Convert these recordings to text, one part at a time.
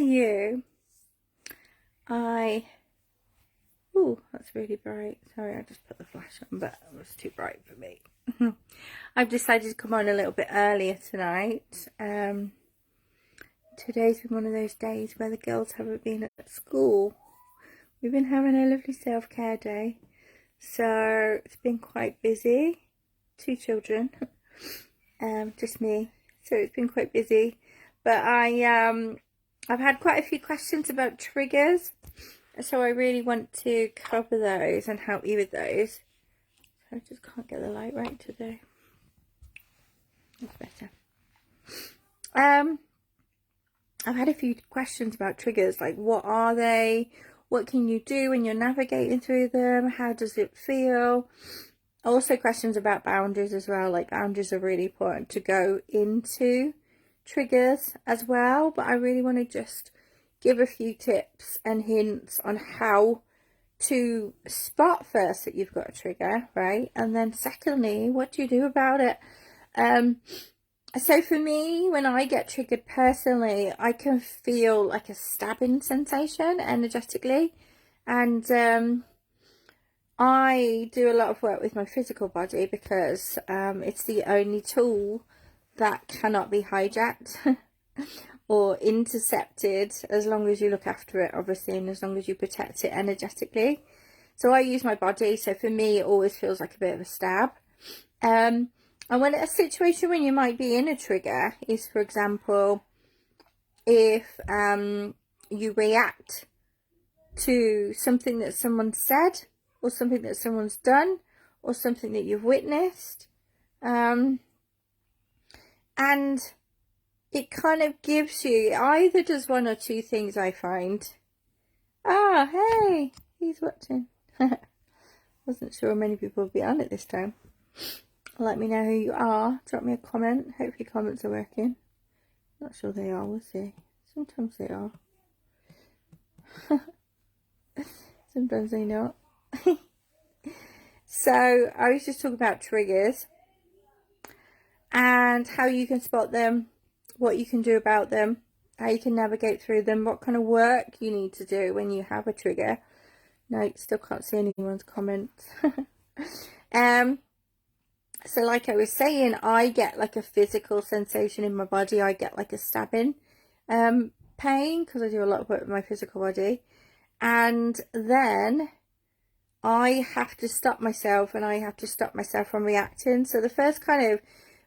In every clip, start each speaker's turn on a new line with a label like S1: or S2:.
S1: you? That's really bright. Sorry, I just put the flash on, but it was too bright for me. I've decided to come on a little bit earlier tonight. Today's been one of those days where the girls haven't been at school. We've been having a lovely self-care day, so it's been quite busy. 2 children, just me, so it's been quite busy. But I've had quite a few questions about triggers, so I really want to cover those and help you with those. I just can't get the light right today. That's better. I've had a few questions about triggers, like what are they? What can you do when you're navigating through them? How does it feel? Also questions about boundaries as well, like boundaries are really important to go into triggers as well. But I really want to just give a few tips and hints on how to spot first that you've got a trigger, right? And then secondly, what do you do about it? So for me, when I get triggered personally, I can feel like a stabbing sensation energetically. And I do a lot of work with my physical body because it's the only tool that cannot be hijacked or intercepted, as long as you look after it, obviously, and as long as you protect it energetically. So I use my body. So for me, it always feels like a bit of a stab. And when a situation when you might be in a trigger is, for example, if you react to something that someone said, or something that someone's done, or something that you've witnessed, and it kind of gives you, it either does one or two things, I find. Ah, hey, he's watching. Wasn't sure many people would be on it this time. Let me know who you are. Drop me a comment. Hopefully comments are working. Not sure they are, we'll see. Sometimes they are. Sometimes they not. So I was just talking about triggers and how you can spot them, what you can do about them, how you can navigate through them, what kind of work you need to do when you have a trigger. No, still can't see anyone's comments. So like I was saying, I get like a physical sensation in my body. I get like a stabbing pain because I do a lot of work with my physical body. And then I have to stop myself, and I have to stop myself from reacting. So the first kind of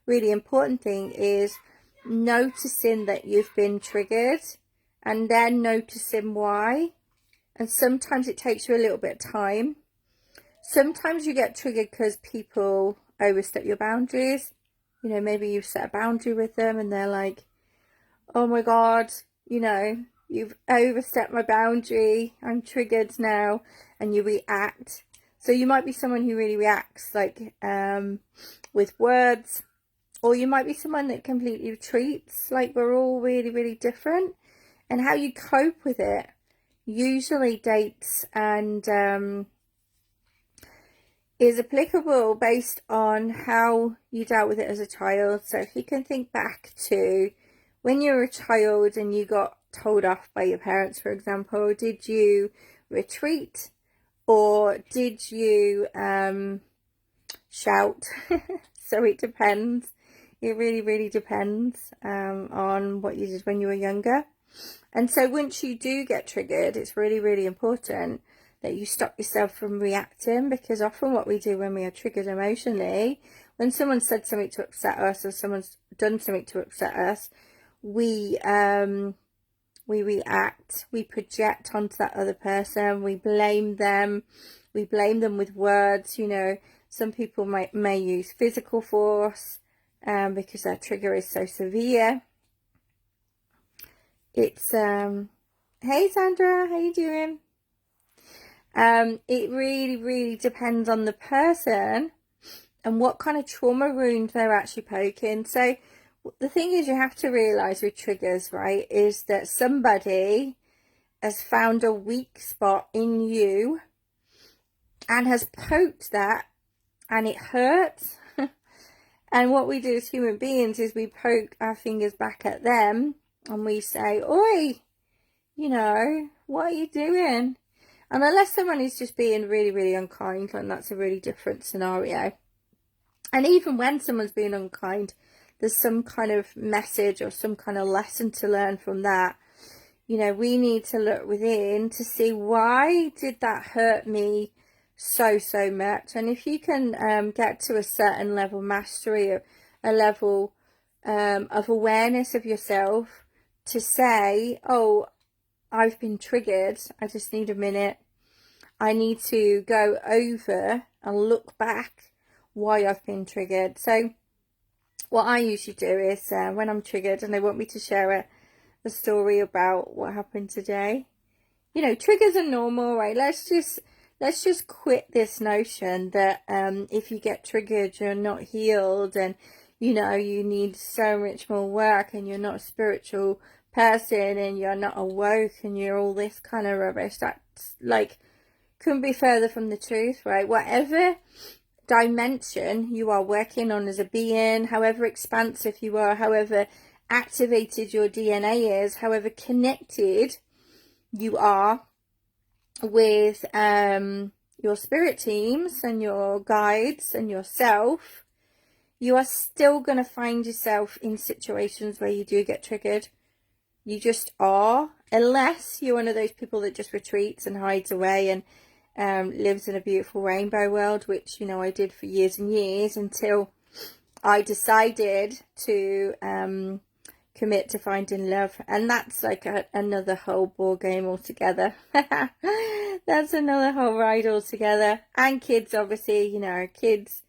S1: really important thing is noticing that you've been triggered, and then noticing why. And sometimes it takes you a little bit of time. Sometimes you get triggered because people overstep your boundaries. You know, maybe you've set a boundary with them and they're like, oh my God, you know, you've overstepped my boundary, I'm triggered now, and you react. So you might be someone who really reacts, like with words, or you might be someone that completely retreats. Like, we're all really, really different, and how you cope with it usually dates and is applicable based on how you dealt with it as a child. So if you can think back to when you were a child and you got told off by your parents, for example, did you retreat or did you shout? So it depends. It really, really depends on what you did when you were younger. And so once you do get triggered, it's really, really important that you stop yourself from reacting, because often what we do when we are triggered emotionally, when someone said something to upset us or someone's done something to upset us, we react, we project onto that other person, we blame them with words. You know, some people may use physical force because their trigger is so severe. It's hey Sandra, how you doing? It really, really depends on the person and what kind of trauma wound they're actually poking. So the thing is, you have to realize with triggers, right, is that somebody has found a weak spot in you and has poked that, and it hurts. And what we do as human beings is we poke our fingers back at them and we say, oi, you know, what are you doing? And unless someone is just being really, really unkind, then that's a really different scenario. And even when someone's being unkind, there's some kind of message or some kind of lesson to learn from that. You know, we need to look within to see, why did that hurt me so much? And if you can get to a certain level of mastery, a level of awareness of yourself, to say, oh, I've been triggered, I just need a minute, I need to go over and look back why I've been triggered. So what I usually do is when I'm triggered and they want me to share a story about what happened today, you know, triggers are normal, right? Let's just quit this notion that if you get triggered, you're not healed, and you know, you need so much more work, and you're not a spiritual person, and you're not awoke, and you're all this kind of rubbish. That's like, couldn't be further from the truth, right? Whatever dimension you are working on as a being, however expansive you are, however activated your DNA is, however connected you are with your spirit teams and your guides and yourself, you are still going to find yourself in situations where you do get triggered. You just are, unless you're one of those people that just retreats and hides away and lives in a beautiful rainbow world, which, you know, I did for years and years, until I decided to commit to finding love. And that's like another whole ball game altogether. That's another whole ride altogether. And kids, obviously, you know, kids,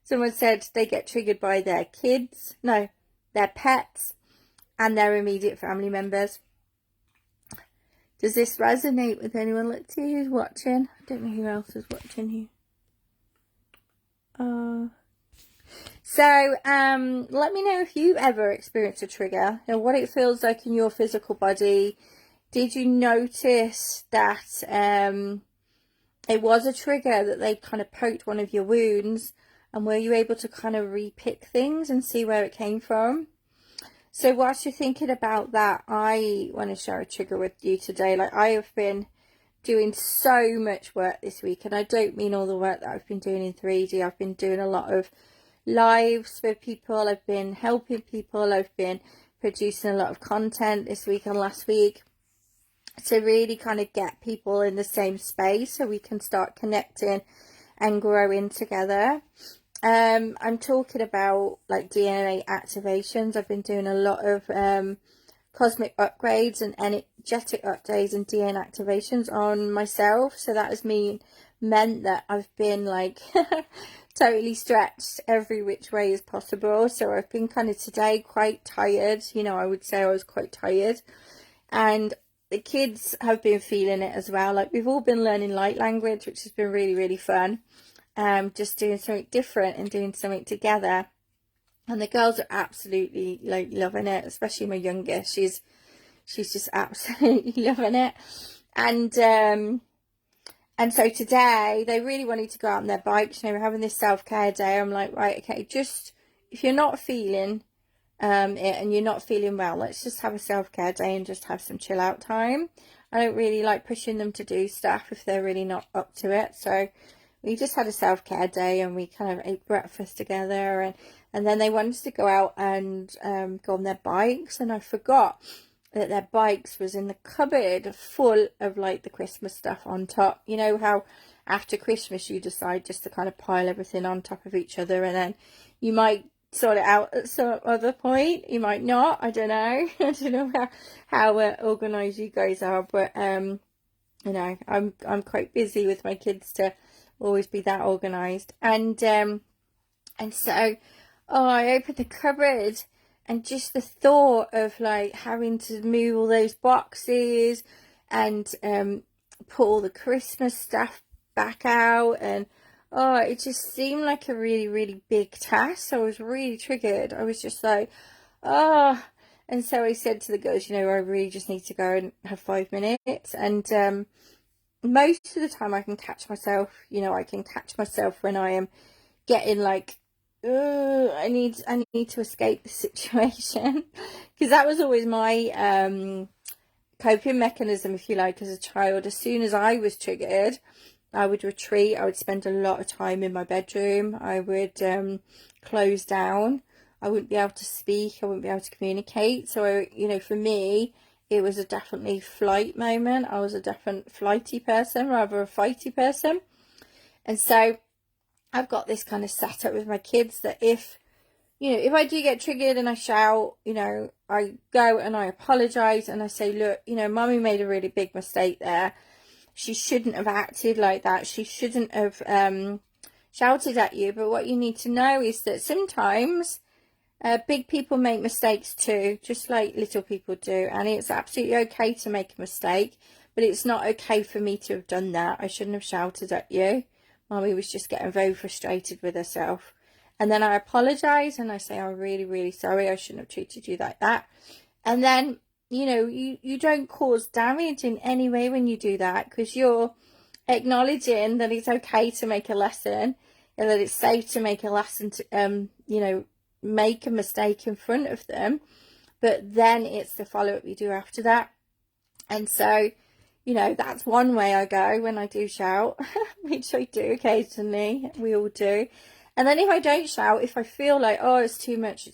S1: someone said they get triggered by their kids, no, their pets and their immediate family members. Does this resonate with anyone? Let's see who's watching. I don't know who else is watching here. So let me know if you ever experienced a trigger and what it feels like in your physical body. Did you notice that it was a trigger, that they kind of poked one of your wounds, and were you able to kind of repick things and see where it came from? So whilst you're thinking about that, I want to share a trigger with you today. Like, I have been doing so much work this week, and I don't mean all the work that I've been doing in 3D. I've been doing a lot of lives for people. I've been helping people. I've been producing a lot of content this week and last week to really kind of get people in the same space so we can start connecting and growing together. I'm talking about like DNA activations. I've been doing a lot of cosmic upgrades and energetic updates and DNA activations on myself. So that has meant that I've been like totally stretched every which way as possible. So I've been kind of today quite tired. You know, I would say I was quite tired. And the kids have been feeling it as well. Like, we've all been learning light language, which has been really, really fun. Just doing something different and doing something together, and the girls are absolutely like loving it, especially my youngest. She's just absolutely loving it. And so today they really wanted to go out on their bikes. You know, we're having this self-care day. I'm like, right, okay, just if you're not feeling it and you're not feeling well, let's just have a self-care day and just have some chill out time. I don't really like pushing them to do stuff if they're really not up to it. So we just had a self-care day, and we kind of ate breakfast together, and then they wanted to go out and go on their bikes, and I forgot that their bikes was in the cupboard full of like the Christmas stuff on top. You know how after Christmas you decide just to kind of pile everything on top of each other, and then you might sort it out at some other point, you might not, I don't know. I don't know how organised you guys are, but you know, I'm quite busy with my kids to always be that organised. And so I opened the cupboard, and just the thought of like having to move all those boxes and put all the Christmas stuff back out, and it just seemed like a really, really big task. So I was really triggered. I was just like, and so I said to the girls, you know, I really just need to go and have 5 minutes. And most of the time I can catch myself, you know, I can catch myself when I am getting like, I need to escape the situation, because that was always my coping mechanism, if you like, as a child. As soon as I was triggered, I would retreat. I would spend a lot of time in my bedroom. I would close down. I wouldn't be able to speak. I wouldn't be able to communicate. So, for me, it was a definitely flight moment. I was a definite flighty person rather a fighty person. And so I've got this kind of setup with my kids that if I do get triggered and I shout, I go and I apologize and I say, look, Mummy made a really big mistake there. She shouldn't have acted like that. She shouldn't have shouted at you. But what you need to know is that sometimes big people make mistakes too, just like little people do. And it's absolutely okay to make a mistake. But it's not okay for me to have done that. I shouldn't have shouted at you. Mummy was just getting very frustrated with herself. And then I apologise and I say, I'm really, really sorry. I shouldn't have treated you like that. And then, you don't cause damage in any way when you do that, because you're acknowledging that it's okay to make a lesson and that it's safe to make a lesson to, make a mistake in front of them. But then it's the follow-up you do after that. And so, that's one way I go when I do shout, which I do occasionally. We all do. And then if I don't shout, if I feel like, oh, it's too much,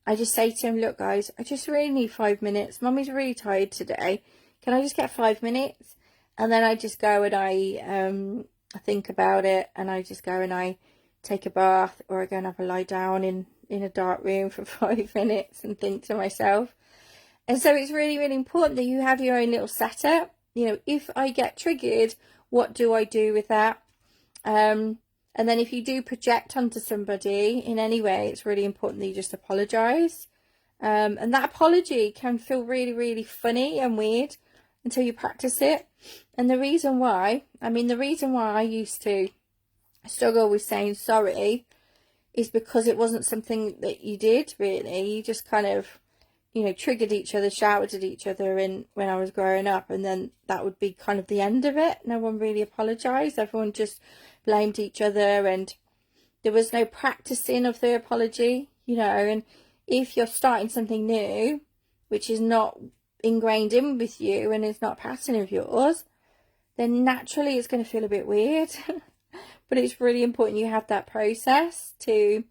S1: I just say to him, look, guys, I just really need 5 minutes. Mummy's really tired today. Can I just get 5 minutes? And then I just go and I think about it, and I just go and I take a bath, or I go and have a lie down in a dark room for 5 minutes and think to myself. And so it's really, really important that you have your own little setup. If I get triggered, what do I do with that? And then if you do project onto somebody in any way, it's really important that you just apologise. And that apology can feel really, really funny and weird until you practice it. And the reason why I used to struggle with saying sorry is because it wasn't something that you did, really. You just kind of, triggered each other, shouted at each other when I was growing up, and then that would be kind of the end of it. No one really apologised. Everyone just blamed each other, and there was no practicing of the apology, and if you're starting something new, which is not ingrained in with you and is not a pattern of yours, then naturally it's going to feel a bit weird. But it's really important you have that process to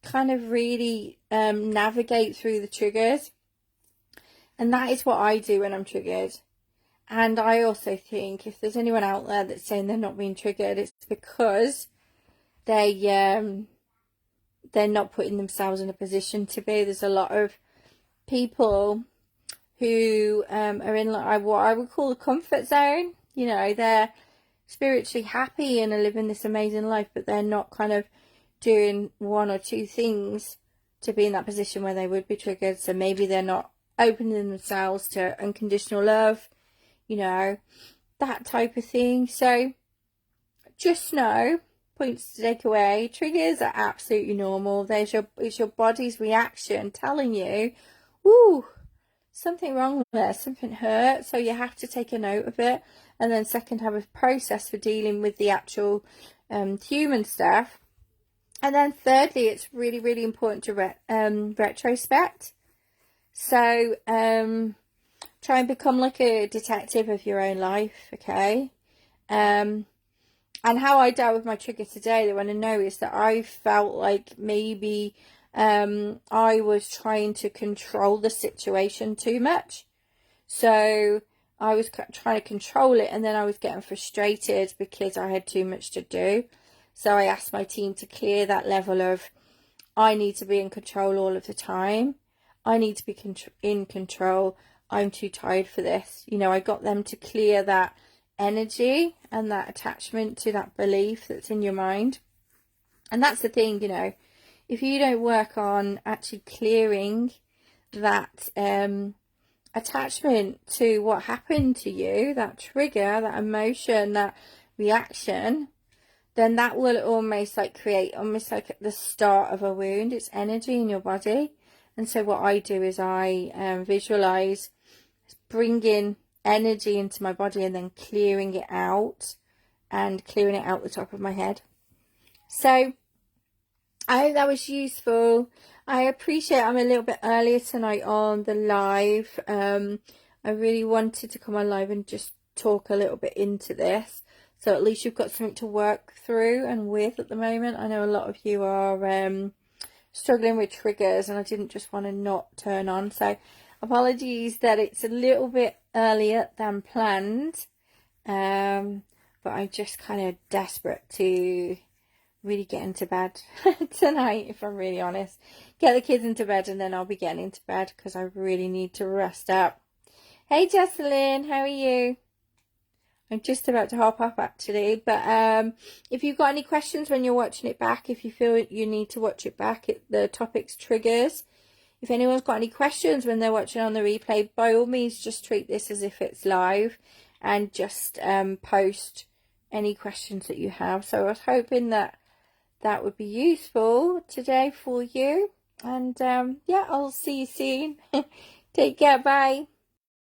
S1: kind of really navigate through the triggers. And that is what I do when I'm triggered. And I also think if there's anyone out there that's saying they're not being triggered, it's because they're not putting themselves in a position to be. There's a lot of people who are in what I would call the comfort zone. They're spiritually happy and are living this amazing life, but they're not kind of doing one or two things to be in that position where they would be triggered. So maybe they're not opening themselves to unconditional love, that type of thing. So just know, points to take away, triggers are absolutely normal. It's your body's reaction telling you, ooh, something wrong there, something hurt. So you have to take a note of it. And then second, have a process for dealing with the actual human stuff. And then thirdly, it's really, really important to retrospect. So try and become like a detective of your own life, okay? And how I dealt with my trigger today, they want to know, is that I felt like maybe I was trying to control the situation too much. So I was trying to control it, and then I was getting frustrated because I had too much to do. So I asked my team to clear that level of, I need to be in control all of the time. I need to be in control. I'm too tired for this. I got them to clear that energy and that attachment to that belief that's in your mind. And that's the thing, if you don't work on actually clearing that attachment to what happened to you, that trigger, that emotion, that reaction, then that will almost create the start of a wound. It's energy in your body. And so what I do is I visualize bringing energy into my body and then clearing it out the top of my head. So I hope that was useful. I appreciate I'm a little bit earlier tonight on the live. I really wanted to come on live and just talk a little bit into this. So at least you've got something to work through and with at the moment. I know a lot of you are struggling with triggers, and I didn't just want to not turn on. So apologies that it's a little bit earlier than planned. But I'm just kind of desperate to really get into bed tonight, if I'm really honest. Get the kids into bed and then I'll be getting into bed because I really need to rest up. Hey Jessalyn, how are you? I'm just about to hop up actually, but if you've got any questions when you're watching it back, if you feel you need to watch it back, the topic's triggers. If anyone's got any questions when they're watching on the replay, by all means just treat this as if it's live and just post any questions that you have. So I was hoping that that would be useful today for you, and yeah, I'll see you soon. Take care, bye.